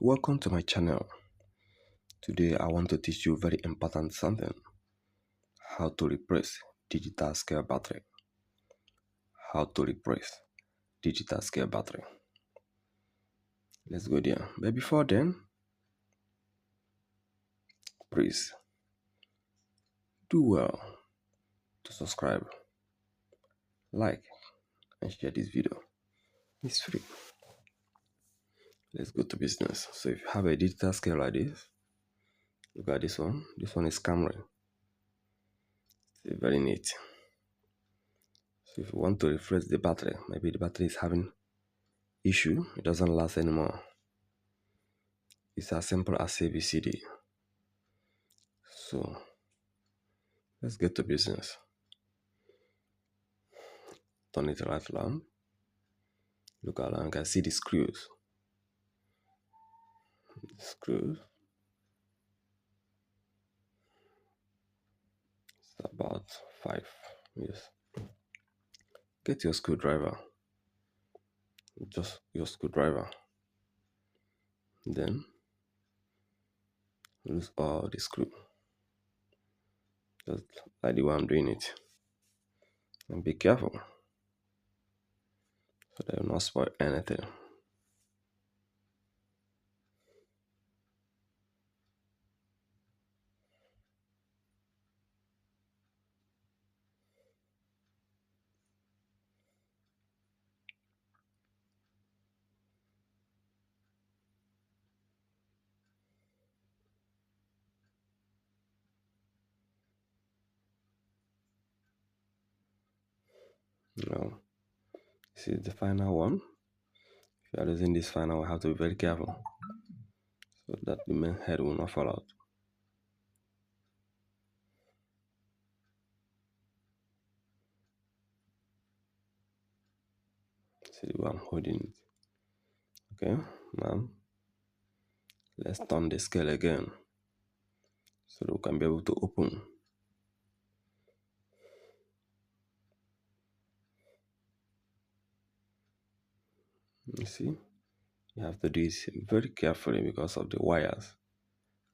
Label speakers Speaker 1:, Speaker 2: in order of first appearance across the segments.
Speaker 1: Welcome to my channel. Today I want to teach you very important something. How to replace digital scale battery. How to replace digital scale battery. Let's go there. But before then, please do well to subscribe, like, and share this video. It's free. Let's go to business. So if you have a digital scale like this, look at this one. This one is Camry. It's very neat. So if you want to replace the battery, maybe the battery is having issue, it doesn't last anymore. It's as simple as ABCD. So let's get to business. Turn it right around. Look around, you can see the screws. The screws. It's about 5. Yes. Get your screwdriver. Just your screwdriver. Then loose all the screw. Just like the way I'm doing it. And be careful so that you will not spoil anything. Now, this is the final one. If you are using this final one, you have to be very careful so that the main head will not fall out. See the way I'm holding it. Okay, now let's turn the scale again so that we can be able to open. You see, you have to do this very carefully because of the wires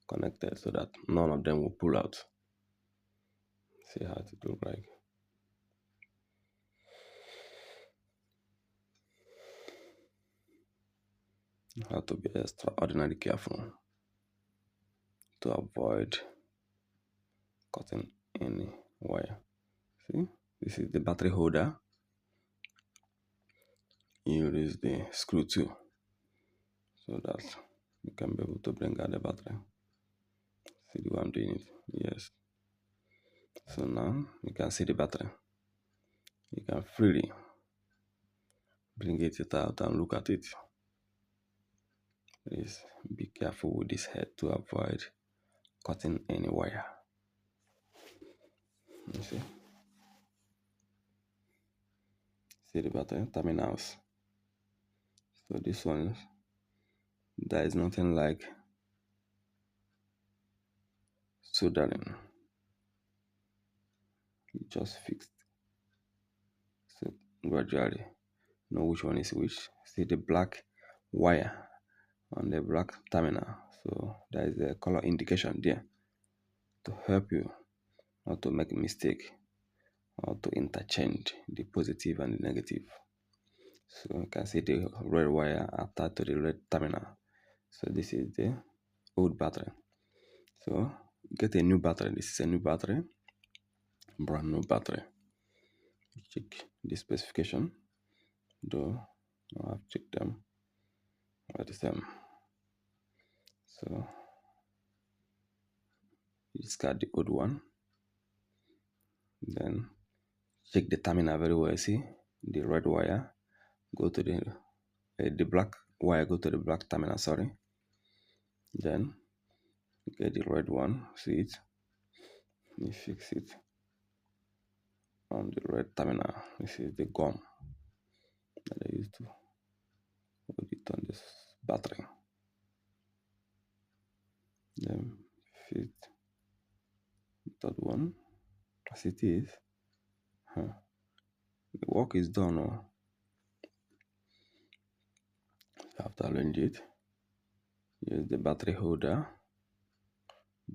Speaker 1: connected so that none of them will pull out. See how it look like. You have to be extraordinarily careful to avoid cutting any wire. See, this is the battery holder. You use the screw too so that you can be able to bring out the battery. See the way I'm doing it? Yes. So now you can see the battery. You can freely bring it out and look at it. Please be careful with this head to avoid cutting any wire. You see the battery terminals. So this one, there is nothing like soldering. You just fixed. So gradually know which one is which. See the black wire on the black terminal. So there is a color indication there to help you not to make a mistake or to interchange the positive and the negative. So you can see the red wire attached to the red terminal. So this is the old battery. So get a new battery. This is a new battery, brand new battery. Check the specification, though I have checked them are the same. So discard the old one, then check the terminal very well. See the red wire, go to the black wire, go to the black terminal, sorry. Then get the red one, see it, you fix it on the red terminal. This is the gum that I used to hold it on this battery. Then fit the third one as it is. The work is done. You have to arrange it. Use the battery holder.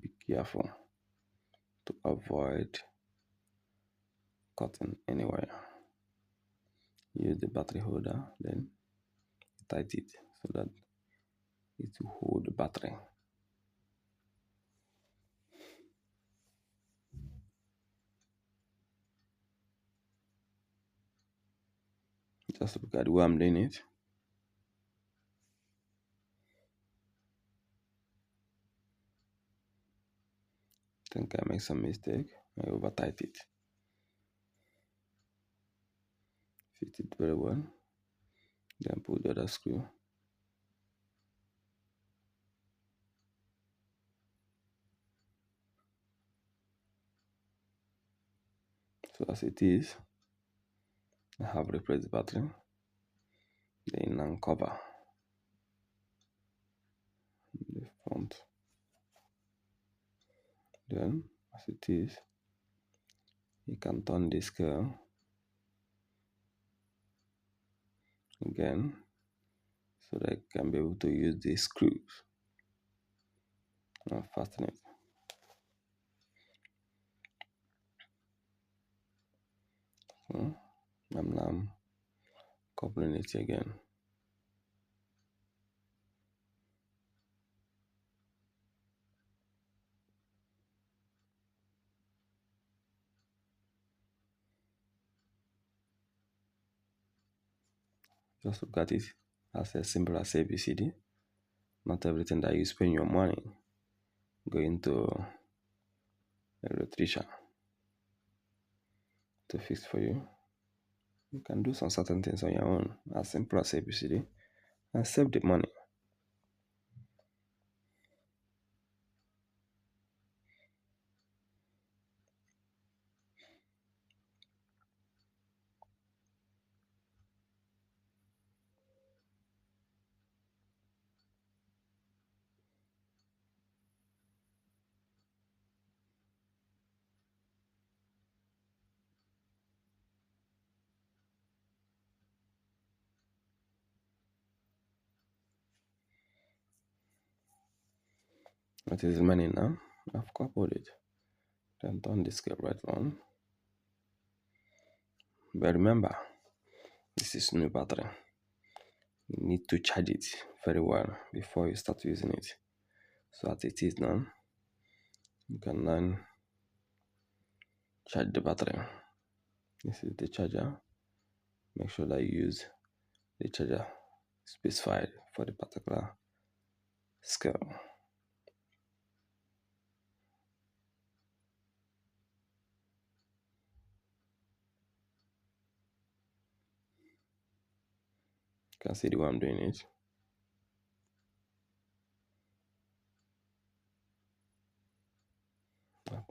Speaker 1: Be careful to avoid cutting anywhere. Use the battery holder, then tighten it so that it will hold the battery. Just look at the way I'm doing it. Think I make some mistake. I over tight it. Fit it very well. Then put the other screw. So as it is, I have replaced the battery. Then uncover the front. Then as it is, you can turn the scale again so that you can be able to use the screws and fasten it. So I'm now coupling it again. Just look at it as simple as ABCD. Not everything that you spend your money going to electrician to fix for you. You can do some certain things on your own, as simple as ABCD, and save the money. What is remaining now? I've coupled it. Then turn the scale right on. But remember, this is new battery. You need to charge it very well before you start using it. So as it is now, you can then charge the battery. This is the charger. Make sure that you use the charger specified for the particular scale. You can see the way I'm doing it.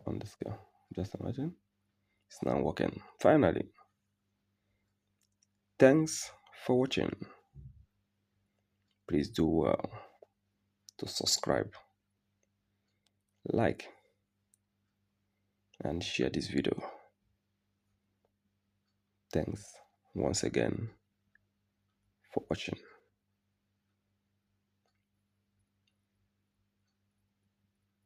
Speaker 1: On the scale. Just imagine. It's now working. Finally. Thanks for watching. Please do well to subscribe, like, and share this video. Thanks once again for watching.